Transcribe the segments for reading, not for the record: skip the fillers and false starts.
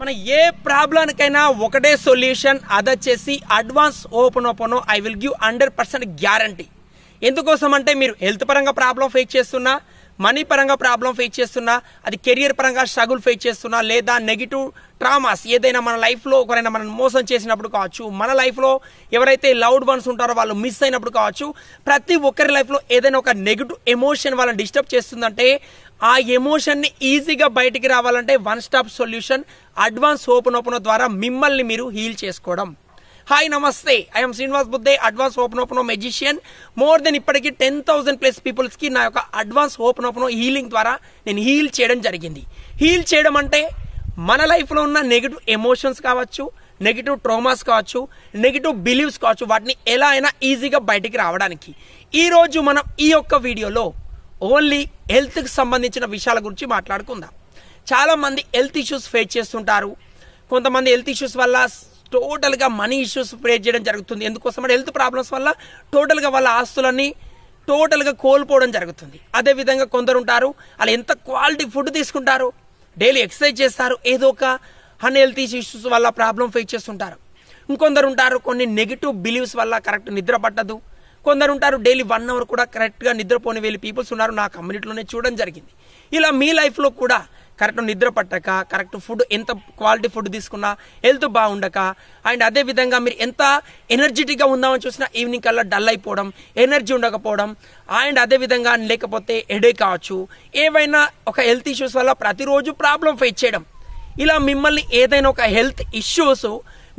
మన ఏ ప్రాబ్లానికైనా ఒకటే సొల్యూషన్, అదొచ్చేసి advance hooponopono. I will give 100% guarantee. ఎందుకోసం అంటే మీరు హెల్త్ పరంగా ప్రాబ్లం ఫేస్ చేస్తున్నా, మనీ పరంగా ప్రాబ్లం ఫేస్ చేస్తున్నా, అది కెరియర్ పరంగా స్ట్రగుల్ ఫేస్ చేస్తున్నా, లేదా నెగిటివ్ ట్రామాస్ ఏదైనా మన లైఫ్లో ఒకరైనా మనం మోసం చేసినప్పుడు కావచ్చు, మన లైఫ్లో ఎవరైతే లవ్డ్ వన్స్ ఉంటారో వాళ్ళు మిస్ అయినప్పుడు కావచ్చు, ప్రతి ఒక్కరి లైఫ్లో ఏదైనా ఒక నెగిటివ్ ఎమోషన్ వాళ్ళని డిస్టర్బ్ చేస్తుందంటే ఆ ఎమోషన్ని ఈజీగా బయటికి రావాలంటే one stop solution advance hooponopono ద్వారా మిమ్మల్ని మీరు హీల్ చేసుకోవడం. హాయ్ నమస్తే, I'm Srinivas Budde, advance hooponopono magician. More than ఇప్పటికీ 10,000+ పీపుల్స్కి నా యొక్క అడ్వాన్స్ ఓపెనోపోనో హీలింగ్ ద్వారా నేను హీల్ చేయడం జరిగింది. హీల్ చేయడం అంటే మన లైఫ్లో ఉన్న నెగిటివ్ ఎమోషన్స్ కావచ్చు, నెగిటివ్ ట్రామాస్ కావచ్చు, నెగిటివ్ బిలీవ్స్ కావచ్చు, వాటిని ఎలా అయినా ఈజీగా బయటికి రావడానికి. ఈరోజు మనం ఈ యొక్క వీడియోలో ఓన్లీ హెల్త్కి సంబంధించిన విషయాల గురించి మాట్లాడుకుందాం. చాలామంది హెల్త్ ఇష్యూస్ ఫేస్ చేస్తుంటారు. కొంతమంది హెల్త్ ఇష్యూస్ వల్ల టోటల్గా మనీ ఇష్యూస్ ఫేస్ చేయడం జరుగుతుంది. ఎందుకోసం అంటే హెల్త్ ప్రాబ్లమ్స్ వల్ల టోటల్గా వాళ్ళ ఆస్తులన్నీ టోటల్గా కోల్పోవడం జరుగుతుంది. అదేవిధంగా కొందరు ఉంటారు, వాళ్ళు ఎంత క్వాలిటీ ఫుడ్ తీసుకుంటారు, డైలీ ఎక్సర్సైజ్ చేస్తారు, ఏదో ఒక అన్హెల్తీ ఇష్యూస్ వల్ల ప్రాబ్లం ఫేస్ చేస్తుంటారు. ఇంకొందరు ఉంటారు కొన్ని నెగిటివ్ బిలీవ్స్ వల్ల కరెక్ట్ నిద్ర పట్టదు. కొందరు ఉంటారు డైలీ 1 అవర్ కూడా కరెక్ట్గా నిద్రపోని వెళ్ళి పీపుల్స్ ఉన్నారు, నా కమ్యూనిటీలోనే చూడడం జరిగింది. ఇలా మీ లైఫ్లో కూడా కరెక్ట్ నిద్ర పట్టక, కరెక్ట్ ఫుడ్ ఎంత క్వాలిటీ ఫుడ్ తీసుకున్నా హెల్త్ బాగుండక, అండ్ అదేవిధంగా మీరు ఎంత ఎనర్జెటిక్గా ఉందామని చూసినా ఈవినింగ్ కల్లా డల్ అయిపోవడం, ఎనర్జీ ఉండకపోవడం, అండ్ అదేవిధంగా లేకపోతే హెడేక్ కావచ్చు, ఏవైనా ఒక హెల్త్ ఇష్యూస్ వల్ల ప్రతిరోజు ప్రాబ్లం ఫేస్ చేయడం. ఇలా మిమ్మల్ని ఏదైనా ఒక హెల్త్ ఇష్యూస్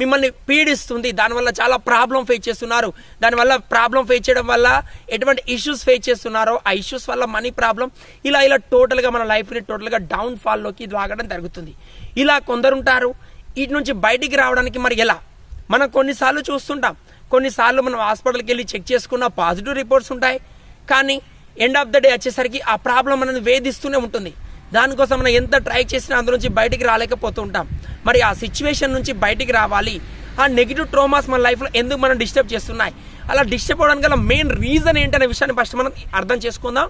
మిమ్మల్ని పీడిస్తుంది, దానివల్ల చాలా ప్రాబ్లం ఫేస్ చేస్తున్నారు, దానివల్ల ప్రాబ్లం ఫేస్ చేయడం వల్ల ఎటువంటి ఇష్యూస్ ఫేస్ చేస్తున్నారో ఆ ఇష్యూస్ వల్ల మనీ ప్రాబ్లం, ఇలా టోటల్గా మన లైఫ్ని టోటల్గా డౌన్ ఫాల్లోకి లాగడం జరుగుతుంది. ఇలా కొందరుంటారు. వీటి నుంచి బయటికి రావడానికి మరి ఎలా? మనం కొన్నిసార్లు చూస్తుంటాం, కొన్నిసార్లు మనం హాస్పిటల్కి వెళ్ళి చెక్ చేసుకున్న పాజిటివ్ రిపోర్ట్స్ ఉంటాయి, కానీ ఎండ్ ఆఫ్ ద డే వచ్చేసరికి ఆ ప్రాబ్లం అనేది వేధిస్తూనే ఉంటుంది. దానికోసం మనం ఎంత ట్రై చేసినా అందులో నుంచి బయటికి రాలేకపోతూ ఉంటాం. మరి ఆ సిచ్యువేషన్ నుంచి బయటికి రావాలి, ఆ నెగిటివ్ ట్రామాస్ మన లైఫ్లో ఎందుకు మనం డిస్టర్బ్ చేస్తున్నాయి, అలా డిస్టర్బ్ అవడానికి గల మెయిన్ రీజన్ ఏంటనే విషయాన్ని ఫస్ట్ మనం అర్థం చేసుకుందాం.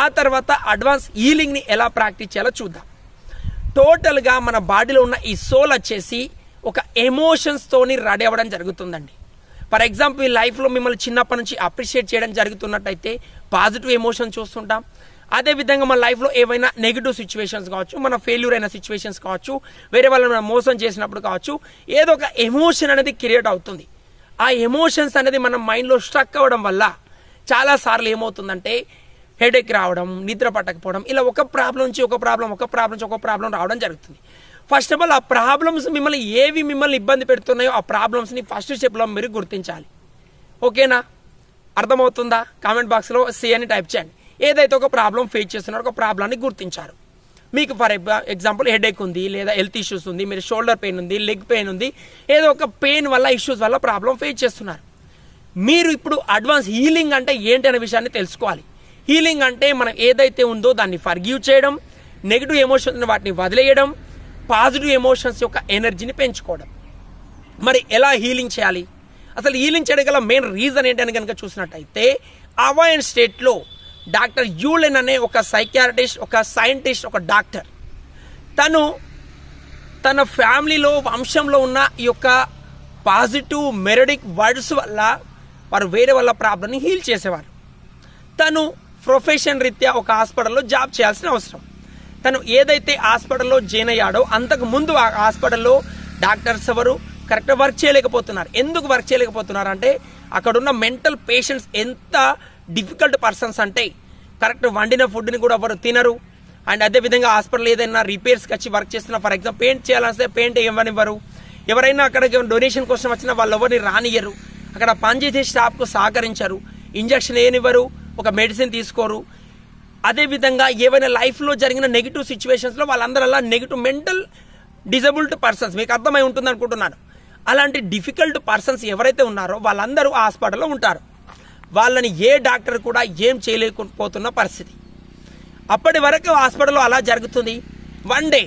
ఆ తర్వాత అడ్వాన్స్ హీలింగ్ని ఎలా ప్రాక్టీస్ చేయాలో చూద్దాం. టోటల్గా మన బాడీలో ఉన్న ఈ సోల్ వచ్చేసి ఒక ఎమోషన్స్తోని రెడీ అవ్వడం జరుగుతుందండి. ఫర్ ఎగ్జాంపుల్ ఈ లైఫ్లో మిమ్మల్ని చిన్నప్పటి నుంచి అప్రిషియేట్ చేయడం జరుగుతున్నట్టయితే పాజిటివ్ ఎమోషన్ చూస్తుంటాం. అదేవిధంగా మన లైఫ్లో ఏవైనా నెగిటివ్ సిచ్యువేషన్స్ కావచ్చు, మన ఫెయిల్యూర్ అయిన సిచ్యువేషన్స్ కావచ్చు, వేరే వాళ్ళని మనం మోసం చేసినప్పుడు కావచ్చు, ఏదో ఒక ఎమోషన్ అనేది క్రియేట్ అవుతుంది. ఆ ఎమోషన్స్ అనేది మన మైండ్లో స్ట్రక్ అవ్వడం వల్ల చాలాసార్లు ఏమవుతుందంటే హెడేక్ రావడం, నిద్ర పట్టకపోవడం, ఇలా ఒక ప్రాబ్లం నుంచి ఒక ప్రాబ్లం రావడం జరుగుతుంది. ఫస్ట్ ఆఫ్ ఆల్ ఆ ప్రాబ్లమ్స్ మిమ్మల్ని ఇబ్బంది పెడుతున్నాయో ఆ ప్రాబ్లమ్స్ని ఫస్ట్ స్టెప్లో మీరు గుర్తించాలి. ఓకేనా? అర్థమవుతుందా? కామెంట్ బాక్స్లో సి అని టైప్ చేయండి. ఏదైతే ఒక ప్రాబ్లం ఫేస్ చేస్తున్నారో ఒక ప్రాబ్లాన్ని గుర్తించారు. మీకు ఫర్ ఎగ్జాంపుల్ హెడేక్ ఉంది, లేదా హెల్త్ ఇష్యూస్ ఉంది, మీరు షోల్డర్ పెయిన్ ఉంది, లెగ్ పెయిన్ ఉంది, ఏదో ఒక పెయిన్ వల్ల ఇష్యూస్ వల్ల ప్రాబ్లం ఫేస్ చేస్తున్నారు. మీరు ఇప్పుడు అడ్వాన్స్ హీలింగ్ అంటే ఏంటి అనే విషయాన్ని తెలుసుకోవాలి. హీలింగ్ అంటే మనం ఏదైతే ఉందో దాన్ని ఫర్గివ్ చేయడం, నెగిటివ్ ఎమోషన్స్ వాటిని వదిలేయడం, పాజిటివ్ ఎమోషన్స్ యొక్క ఎనర్జీని పెంచుకోవడం. మరి ఎలా హీలింగ్ చేయాలి? అసలు హీలింగ్ చేయడం గల మెయిన్ రీజన్ ఏంటని కనుక చూసినట్టయితే అవాయిడ్ స్టేట్లో డాక్టర్ యూలెన్ అనే ఒక సైకియాట్రిస్ట్, ఒక సైంటిస్ట్, ఒక డాక్టర్, తన ఫ్యామిలీలో వంశంలో ఉన్న ఈ యొక్క పాజిటివ్ మెరడిక్ వర్డ్స్ వల్ల వారు వేరే వాళ్ళ ప్రాబ్లమ్ని హీల్ చేసేవారు. తను ప్రొఫెషన్ రీత్యా ఒక హాస్పిటల్లో జాబ్ చేయాల్సిన అవసరం. తను ఏదైతే హాస్పిటల్లో జాయిన్ అయ్యాడో అంతకు ముందు ఆ హాస్పిటల్లో డాక్టర్స్ ఎవరు కరెక్ట్గా వర్క్ చేయలేకపోతున్నారు. ఎందుకు వర్క్ చేయలేకపోతున్నారు అంటే అక్కడున్న మెంటల్ పేషెంట్స్ ఎంత డిఫికల్ట్ పర్సన్స్ అంటే కరెక్ట్ వండిన ఫుడ్ని కూడా ఎవరు తినరు. అండ్ అదేవిధంగా హాస్పిటల్ ఏదైనా రిపేర్స్కి వచ్చి వర్క్ చేస్తున్నా, ఫర్ ఎగ్జాంపుల్ పెయింట్ చేయాలంటే పెయింట్ ఇవ్వనివ్వరు. ఎవరైనా అక్కడికి డొనేషన్ కోసం వచ్చినా వాళ్ళు ఎవరిని రానియ్యరు. అక్కడ పనిచేసే స్టాఫ్కు సహకరించరు, ఇంజక్షన్ ఏనివ్వరు, ఒక మెడిసిన్ తీసుకోరు. అదేవిధంగా ఏవైనా లైఫ్లో జరిగిన నెగిటివ్ సిచ్యువేషన్స్లో వాళ్ళందరూ అలా నెగిటివ్ మెంటల్ డిజబుల్డ్ పర్సన్స్, మీకు అర్థమై ఉంటుంది అనుకుంటున్నాను. అలాంటి డిఫికల్ట్ పర్సన్స్ ఎవరైతే ఉన్నారో వాళ్ళందరూ ఆ హాస్పిటల్లో ఉంటారు. వాళ్ళని ఏ డాక్టర్ కూడా ఏం చేయలేకపోతున్న పరిస్థితి. అప్పటి వరకు హాస్పిటల్లో అలా జరుగుతుంది. వన్ డే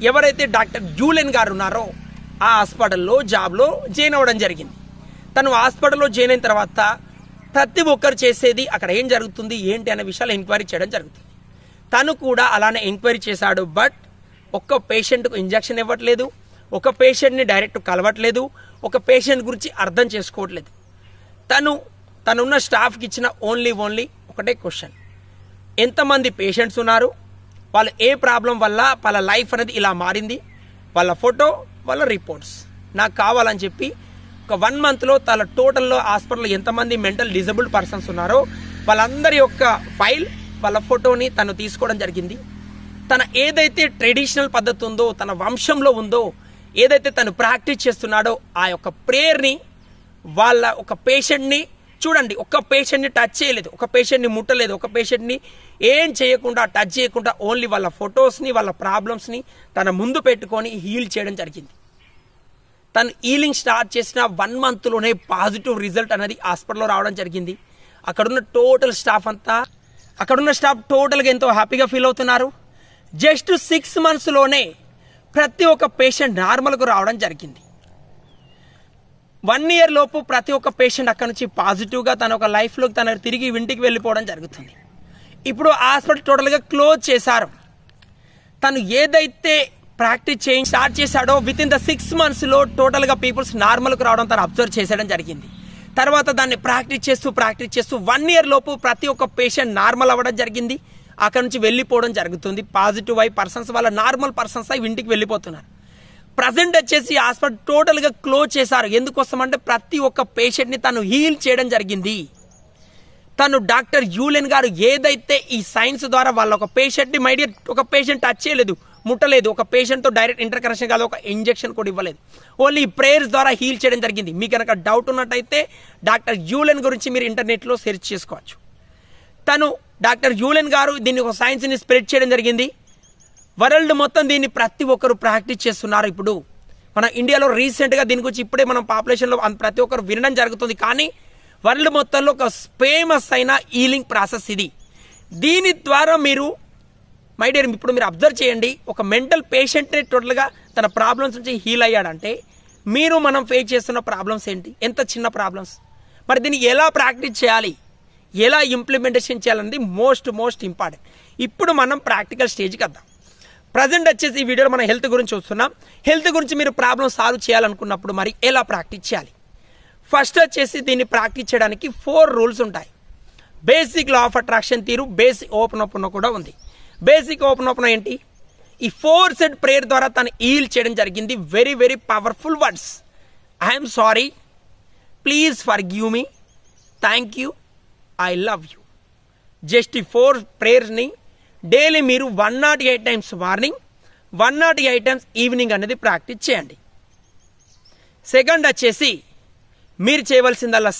ఎవరైతే డాక్టర్ యూలెన్ గారు ఉన్నారో ఆ హాస్పిటల్లో జాబ్లో జాయిన్ అవ్వడం జరిగింది. తను హాస్పిటల్లో జాయిన్ అయిన తర్వాత ప్రతి ఒక్కరు చేసేది అక్కడ ఏం జరుగుతుంది ఏంటి అనే విషయాలు ఎంక్వైరీ చేయడం జరుగుతుంది. తను కూడా అలానే ఎంక్వైరీ చేశాడు. బట్ ఒక్క పేషెంట్కు ఇంజక్షన్ ఇవ్వట్లేదు, ఒక పేషెంట్ని డైరెక్ట్ కలవట్లేదు, ఒక పేషెంట్ గురించి అర్థం చేసుకోవట్లేదు. తనున్న స్టాఫ్కి ఇచ్చిన ఓన్లీ ఒకటే క్వశ్చన్, ఎంతమంది పేషెంట్స్ ఉన్నారు, వాళ్ళు ఏ ప్రాబ్లం వల్ల వాళ్ళ లైఫ్ అనేది ఇలా మారింది, వాళ్ళ ఫోటో, వాళ్ళ రిపోర్ట్స్ నాకు కావాలని చెప్పి ఒక 1 monthలో తన టోటల్లో హాస్పిటల్లో ఎంతమంది మెంటల్ డిజబుల్డ్ పర్సన్స్ ఉన్నారో వాళ్ళందరి యొక్క ఫైల్, వాళ్ళ ఫోటోని తను తీసుకోవడం జరిగింది. తన ఏదైతే ట్రెడిషనల్ పద్ధతి ఉందో, తన వంశంలో ఉందో, ఏదైతే తను ప్రాక్టీస్ చేస్తున్నాడో ఆ యొక్క ప్రేయర్ని వాళ్ళ ఒక పేషెంట్ని చూడండి, ఒక పేషెంట్ని టచ్ చేయలేదు, ఒక పేషెంట్ని ముట్టలేదు, ఒక పేషెంట్ని ఏం చేయకుండా టచ్ చేయకుండా ఓన్లీ వాళ్ళ ఫొటోస్ని, వాళ్ళ ప్రాబ్లమ్స్ని తన ముందు పెట్టుకొని హీల్ చేయడం జరిగింది. తను హీలింగ్ స్టార్ట్ చేసిన 1 monthలోనే పాజిటివ్ రిజల్ట్ అనేది హాస్పిటల్లో రావడం జరిగింది. అక్కడున్న స్టాఫ్ టోటల్గా ఎంతో హ్యాపీగా ఫీల్ అవుతున్నారు. జస్ట్ 6 monthsలోనే ప్రతి ఒక్క పేషెంట్ నార్మల్కు రావడం జరిగింది. 1 year లోపు ప్రతి ఒక్క పేషెంట్ అక్కడ నుంచి పాజిటివ్గా తన ఒక లైఫ్లోకి తన తిరిగి ఇంటికి వెళ్ళిపోవడం జరుగుతుంది. ఇప్పుడు హాస్పిటల్ టోటల్గా క్లోజ్ చేశారు. తను ఏదైతే ప్రాక్టీస్ స్టార్ట్ చేశాడో విత్ ఇన్ ద 6 monthsలో టోటల్గా పీపుల్స్ నార్మల్కు రావడం తను అబ్జర్వ్ చేసేయడం జరిగింది. తర్వాత దాన్ని ప్రాక్టీస్ చేస్తూ 1 year లోపు ప్రతి ఒక్క పేషెంట్ నార్మల్ అవ్వడం జరిగింది. అక్కడ నుంచి వెళ్ళిపోవడం జరుగుతుంది. పాజిటివ్ అయి పర్సన్స్ వాళ్ళ నార్మల్ పర్సన్స్ అయి ఇంటికి వెళ్ళిపోతున్నారు. ప్రజెంట్ వచ్చేసి హాస్పిటల్ టోటల్గా క్లోజ్ చేశారు. ఎందుకోసం అంటే ప్రతి ఒక్క పేషెంట్ని తను హీల్ చేయడం జరిగింది. తను డాక్టర్ యూలెన్ గారు ఏదైతే ఈ సైన్స్ ద్వారా వాళ్ళ ఒక పేషెంట్ని మైడియర్ ఒక పేషెంట్ టచ్ చేయలేదు, ముట్టలేదు, ఒక పేషెంట్తో డైరెక్ట్ ఇంటర్ కనెక్షన్ కాదు, ఒక ఇంజెక్షన్ కూడా ఇవ్వలేదు, ఓన్లీ ప్రేయర్స్ ద్వారా హీల్ చేయడం జరిగింది. మీకు కనుక డౌట్ ఉన్నట్టయితే డాక్టర్ యూలెన్ గురించి మీరు ఇంటర్నెట్లో సెర్చ్ చేసుకోవచ్చు. డాక్టర్ యూలెన్ గారు దీన్ని ఒక సైన్స్ని స్ప్రెడ్ చేయడం జరిగింది. వరల్డ్ మొత్తం దీన్ని ప్రతి ఒక్కరు ప్రాక్టీస్ చేస్తున్నారు. ఇప్పుడు మన ఇండియాలో రీసెంట్గా దీని గురించి ఇప్పుడే మనం పాపులేషన్లో ప్రతి ఒక్కరు వినడం జరుగుతుంది. కానీ వరల్డ్ మొత్తంలో ఒక ఫేమస్ అయిన హీలింగ్ ప్రాసెస్ ఇది. దీని ద్వారా మీరు మై డియర్ ఇప్పుడు మీరు అబ్జర్వ్ చేయండి, ఒక మెంటల్ పేషెంట్ని టోటల్గా తన ప్రాబ్లమ్స్ నుంచి హీల్ అయ్యాడంటే మనం ఫేస్ చేస్తున్న ప్రాబ్లమ్స్ ఏంటి, ఎంత చిన్న ప్రాబ్లమ్స్, మరి దీన్ని ఎలా ప్రాక్టీస్ చేయాలి, ఎలా ఇంప్లిమెంటేషన్ చేయాలనేది మోస్ట్ ఇంపార్టెంట్. ఇప్పుడు మనం ప్రాక్టికల్ స్టేజ్కి వద్దాం. ప్రజెంట్ వచ్చేసి ఈ వీడియోలో మనం హెల్త్ గురించి చూస్తున్నాం. హెల్త్ గురించి మీరు ప్రాబ్లమ్ సాల్వ్ చేయాలనుకున్నప్పుడు మరి ఎలా ప్రాక్టీస్ చేయాలి? ఫస్ట్ వచ్చేసి దీన్ని ప్రాక్టీస్ చేయడానికి 4 రూల్స్ ఉంటాయి. బేసిక్ లా ఆఫ్ అట్రాక్షన్ తీరు, బేసిక్ ఓపెన్ ఓపెన్ కూడా ఉంది. బేసిక్ ఓపెన్ ఓపెన్ ఏంటి? ఈ 4 సెట్ ప్రేయర్ ద్వారా తను హీల్ చేయడం జరిగింది. Very powerful words. I'm sorry, please forgive me, thank you, I love you. Just ఈ 4 ప్రేయర్స్ని డైలీ మీరు 108 times మార్నింగ్, 108 times ఈవినింగ్ అనేది ప్రాక్టీస్ చేయండి. సెకండ్ వచ్చేసి మీరు చేయవలసిందల్లా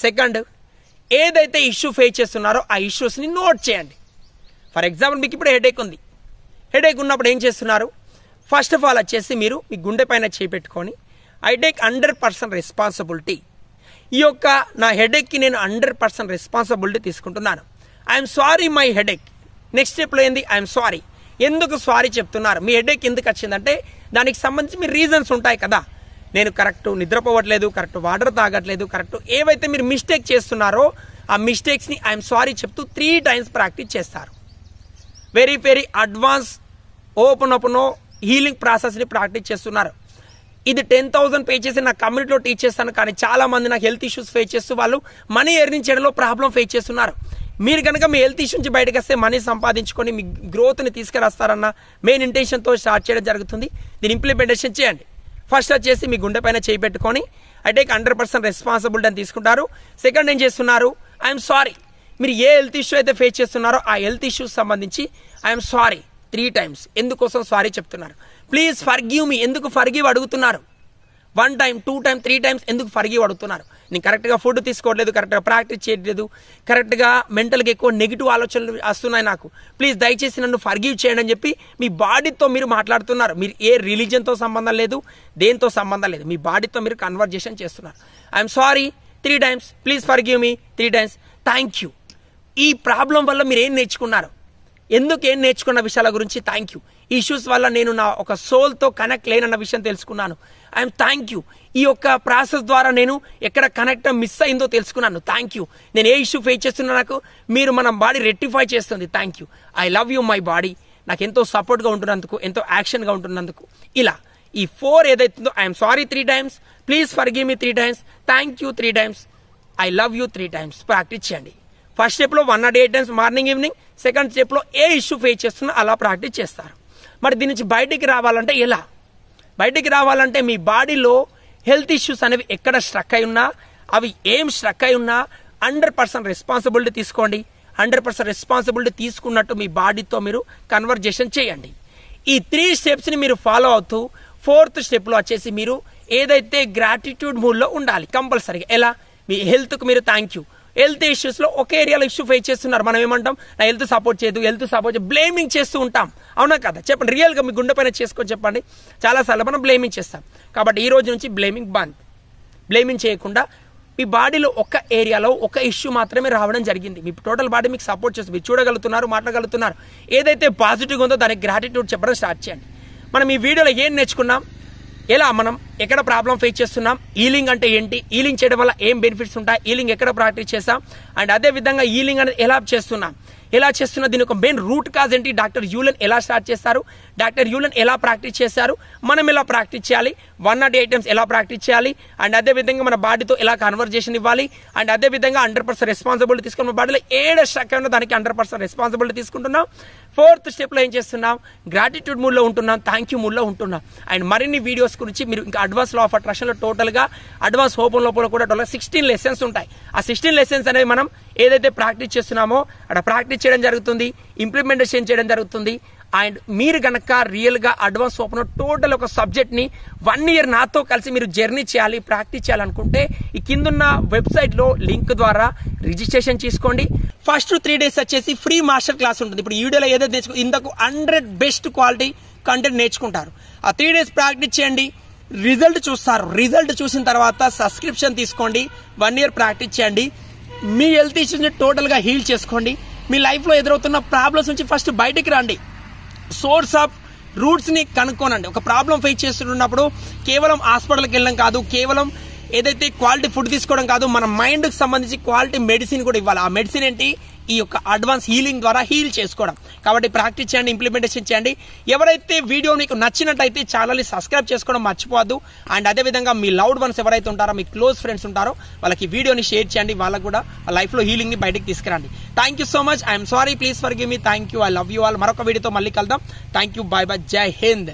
ఏదైతే ఇష్యూ ఫేస్ చేస్తున్నారో ఆ ఇష్యూస్ని నోట్ చేయండి. ఫర్ ఎగ్జాంపుల్ మీకు ఇప్పుడు హెడేక్ ఉంది. హెడేక్ ఉన్నప్పుడు ఏం చేస్తున్నారు? ఫస్ట్ ఆఫ్ ఆల్ వచ్చేసి మీరు మీ గుండె పైన చేపెట్టుకొని ఐ టేక్ 100% రెస్పాన్సిబిలిటీ. ఈ యొక్క నా హెడేక్కి నేను 100% రెస్పాన్సిబిలిటీ తీసుకుంటున్నాను. I'm sorry my headache. Next స్టెప్లో ఏంది? I'm sorry. ఎందుకు సారీ చెప్తున్నారు? మీ హెడేక్ ఎందుకు వచ్చిందంటే దానికి సంబంధించి మీ రీజన్స్ ఉంటాయి కదా. నేను కరెక్ట్ నిద్రపోవట్లేదు, కరెక్ట్ వాటర్ తాగట్లేదు, కరెక్ట్ ఏవైతే మీరు మిస్టేక్ చేస్తున్నారో ఆ మిస్టేక్స్ని ఐఎమ్ సారీ చెప్తూ 3 times ప్రాక్టీస్ చేస్తారు. వెరీ అడ్వాన్స్ ఓపెన్ హీలింగ్ ప్రాసెస్ని ప్రాక్టీస్ చేస్తున్నారు. ఇది 10,000 పేజెస్ నా కమ్యూనిటీలో టీచ్ చేస్తాను. కానీ చాలా మంది నాకు హెల్త్ ఇష్యూస్ ఫేస్ చేస్తూ వాళ్ళు మనీ ఎర్నింగ్ చేయడంలో ప్రాబ్లం ఫేస్ చేస్తున్నారు. మీరు కనుక మీ హెల్త్ ఇష్యూ నుంచి బయటకు వస్తే మనీ సంపాదించుకొని మీ గ్రోత్ని తీసుకురాస్తారన్న మెయిన్ ఇంటెన్షన్తో స్టార్ట్ చేయడం జరుగుతుంది. దీన్ని ఇంప్లిమెంటేషన్ చేయండి. ఫస్ట్ వచ్చేసి మీ గుండె పైన చేయి పెట్టుకొని ఐ టేక్ 100% రెస్పాన్సిబిలిటీ అని తీసుకుంటారు. సెకండ్ ఏం చేస్తున్నారు? I'm sorry. మీరు ఏ హెల్త్ ఇష్యూ అయితే ఫేస్ చేస్తున్నారో ఆ హెల్త్ ఇష్యూస్ సంబంధించి ఐఎమ్ సారీ 3 times. ఎందుకోసం సారీ చెప్తున్నారు? Please forgive me. ఎందుకు ఫర్గివ్ అడుగుతున్నారు? 1 time, 2 time, 3 times ఎందుకు ఫర్గివ్ అడుగుతున్నారు? నేను కరెక్ట్గా ఫుడ్ తీసుకోవట్లేదు, కరెక్ట్గా ప్రాక్టీస్ చేయట్లేదు, కరెక్ట్గా మెంటల్గా ఎక్కువ నెగిటివ్ ఆలోచనలు వస్తున్నాయి నాకు, ప్లీజ్ దయచేసి నన్ను ఫర్గివ్ చేయండి అని చెప్పి మీ బాడీతో మీరు మాట్లాడుతున్నారు. మీరు ఏ రిలీజన్తో సంబంధం లేదు, దేంతో సంబంధం లేదు, మీ బాడీతో మీరు కన్వర్జేషన్ చేస్తున్నారు. I'm sorry 3 times, please forgive me 3 times, thank you. ఈ ప్రాబ్లం వల్ల మీరు ఏం నేర్చుకున్నారు? ఎందుకు ఏం నేర్చుకున్న విషయాల గురించి థ్యాంక్ యూ. ఈ ఇష్యూస్ వల్ల నేను నా ఒక సోల్తో కనెక్ట్ లేనన్న విషయం తెలుసుకున్నాను. I'm thank you. ఈ యొక్క ప్రాసెస్ ద్వారా నేను ఎక్కడ కనెక్ట్ మిస్ అయిందో తెలుసుకున్నాను. Thank you. నేను ఏ ఇష్యూ ఫేస్ చేస్తున్నా నాకు మీరు మన బాడీ రెక్టిఫై చేస్తుంది. Thank you. I love you my body. నాకు ఎంతో సపోర్ట్గా ఉంటున్నందుకు, ఎంతో యాక్షన్గా ఉంటున్నందుకు. ఇలా ఈ 4 ఏదైతుందో I'm sorry 3 times, please forgive me 3 times, thank you 3 times, I love you 3 times practice చేయండి. ఫస్ట్ స్టెప్లో 108 times మార్నింగ్ ఈవినింగ్, సెకండ్ స్టెప్లో ఏ ఇష్యూ ఫేస్ చేస్తున్నా అలా ప్రాక్టీస్ చేస్తారు. మరి దీని నుంచి బయటికి రావాలంటే ఎలా? బయటికి రావాలంటే మీ బాడీలో హెల్త్ ఇష్యూస్ అనేవి ఎక్కడ స్ట్రక్ అయి ఉన్నా, అవి ఏం స్ట్రక్ అయి ఉన్నా 100% రెస్పాన్సిబిలిటీ తీసుకోండి. 100% రెస్పాన్సిబిలిటీ తీసుకున్నట్టు మీ బాడీతో మీరు కన్వర్జేషన్ చేయండి. ఈ 3 స్టెప్స్ని మీరు ఫాలో అవుతూ 4th స్టెప్లో వచ్చేసి మీరు ఏదైతే గ్రాటిట్యూడ్ మూడ్లో ఉండాలి కంపల్సరీగా. ఎలా? మీ హెల్త్కు మీరు థ్యాంక్ యూ. హెల్త్ ఇష్యూస్లో ఒక ఏరియాలో ఇష్యూ ఫేస్ చేస్తున్నారు, మనం ఏమంటాం? నా హెల్త్ సపోర్ట్ చేయదు, బ్లేమింగ్ చేస్తూ ఉంటాం. అవునా కదా? చెప్పండి, రియల్గా మీ గుండె పైన చేసుకొని చెప్పండి. చాలాసార్లు మనం బ్లేమింగ్ చేస్తాం. కాబట్టి ఈ రోజు నుంచి బ్లేమింగ్ బంద్. బ్లేమింగ్ చేయకుండా మీ బాడీలో ఒక ఏరియాలో ఒక ఇష్యూ మాత్రమే రావడం జరిగింది, మీ టోటల్ బాడీ మీకు సపోర్ట్ చేస్తుంది, మీరు చూడగలుగుతున్నారు, మాట్లాడగలుగుతున్నారు. ఏదైతే పాజిటివ్గా ఉందో దానికి గ్రాటిట్యూడ్ చెప్పడం స్టార్ట్ చేయండి. మనం ఈ వీడియోలో ఏం నేర్చుకున్నాం, ఎలా మనం ఎక్కడ ప్రాబ్లం ఫేస్ చేస్తున్నాం, హీలింగ్ అంటే ఏంటి, హీలింగ్ చేయడం వల్ల ఏం బెనిఫిట్స్ ఉంటాయి, హీలింగ్ ఎక్కడ ప్రాక్టీస్ చేస్తాం, అండ్ అదే విధంగా హీలింగ్ అనేది ఎలా చేస్తున్నా దీని ఒక మెయిన్ రూట్ కాజ్ ఏంటి, డాక్టర్ యూలన్ ఎలా స్టార్ట్ చేస్తారు, డాక్టర్ యూలన్ ఎలా ప్రాక్టీస్ చేశారు, మనం ఎలా ప్రాక్టీస్ చేయాలి, 108 times ఎలా ప్రాక్టీస్ చేయాలి, అండ్ అదే విధంగా మన బాడీతో ఎలా కన్వర్జేషన్ ఇవ్వాలి, అండ్ అదే విధంగా 100% రెస్పాన్సిబిలిటీ తీసుకున్న బాడీలో ఏడ స్ట్రక్ అయినా దానికి 100% రెస్పాన్సిబిలిటీ తీసుకుంటున్నాం. 4th స్టెప్లో ఏం చేస్తున్నాం, గ్రాటిట్యూడ్ మూడ్లో ఉంటున్నాం, థ్యాంక్ యూ మూడ్లో ఉంటున్నాం. అండ్ మరిన్ని వీడియోస్ గురించి మీరు ఇంకా అడ్వాన్స్ లా ఆఫ్ అట్రాక్షన్లో టోటల్గా అడ్వాన్స్ ఓపెన్ లోపల కూడా టోటల్గా 16 లెసన్స్ ఉంటాయి. ఆ 16 లెసన్స్ అనేవి మనం ఏదైతే ప్రాక్టీస్ చేస్తున్నామో అక్కడ ప్రాక్టీస్ చేయడం జరుగుతుంది, ఇంప్లిమెంటేషన్ చేయడం జరుగుతుంది. అండ్ మీరు కనుక రియల్గా అడ్వాన్స్ ఓపెన్ టోటల్ ఒక సబ్జెక్ట్ని 1 year నాతో కలిసి మీరు జర్నీ చేయాలి, ప్రాక్టీస్ చేయాలనుకుంటే ఈ కిందున్న వెబ్సైట్లో లింక్ ద్వారా రిజిస్ట్రేషన్ చేసుకోండి. ఫస్ట్ 3 days వచ్చేసి ఫ్రీ మాస్టర్ క్లాస్ ఉంటుంది. ఇప్పుడు ఈ వీడియోలో ఏదైతే నేర్చుకో ఇంతకు 100 బెస్ట్ క్వాలిటీ కంటెంట్ నేర్చుకుంటారు. ఆ 3 days ప్రాక్టీస్ చేయండి, రిజల్ట్ చూస్తారు. రిజల్ట్ చూసిన తర్వాత సబ్స్క్రిప్షన్ తీసుకోండి, 1 year ప్రాక్టీస్ చేయండి. మీ హెల్త్ ఇష్యూస్ని టోటల్గా హీల్ చేసుకోండి. మీ లైఫ్లో ఎదురవుతున్న ప్రాబ్లమ్స్ నుంచి ఫస్ట్ బయటికి రండి. సోర్స్ ఆఫ్ రూట్స్ని కనుక్కోనండి. ఒక ప్రాబ్లం ఫేస్ చేస్తున్నప్పుడు కేవలం హాస్పిటల్కి వెళ్ళడం కాదు, కేవలం ఏదైతే క్వాలిటీ ఫుడ్ తీసుకోవడం కాదు, మన మైండ్కి సంబంధించి క్వాలిటీ మెడిసిన్ కూడా ఇవ్వాలి. ఆ మెడిసిన్ ఏంటి? ఈ యొక్క అడ్వాన్స్ హీలింగ్ ద్వారా హీల్ చేసుకోవడం. కాబట్టి ప్రాక్టీస్ చేయండి, ఇంప్లిమెంటేషన్ చేయండి. ఎవరైతే వీడియో మీకు నచ్చినట్టయితే ఛానల్ని సబ్స్క్రైబ్ చేసుకోవడం మర్చిపోవద్దు. అండ్ అదేవిధంగా మీ లవ్డ్ వన్స్ ఎవరైతే ఉంటారో, మీ క్లోజ్ ఫ్రెండ్స్ ఉంటారో వాళ్ళకి వీడియోని షేర్ చేయండి. వాళ్ళకు కూడా లైఫ్లో హీలింగ్ని బయటకు తీసుకురండి. Thank you so much. I'm sorry, please forgive me, thank you, I love you all. మరొక వీడియోతో మళ్ళీ కలుద్దాం. థ్యాంక్ యూ, బాయ్ బాయ్, జై హింద్.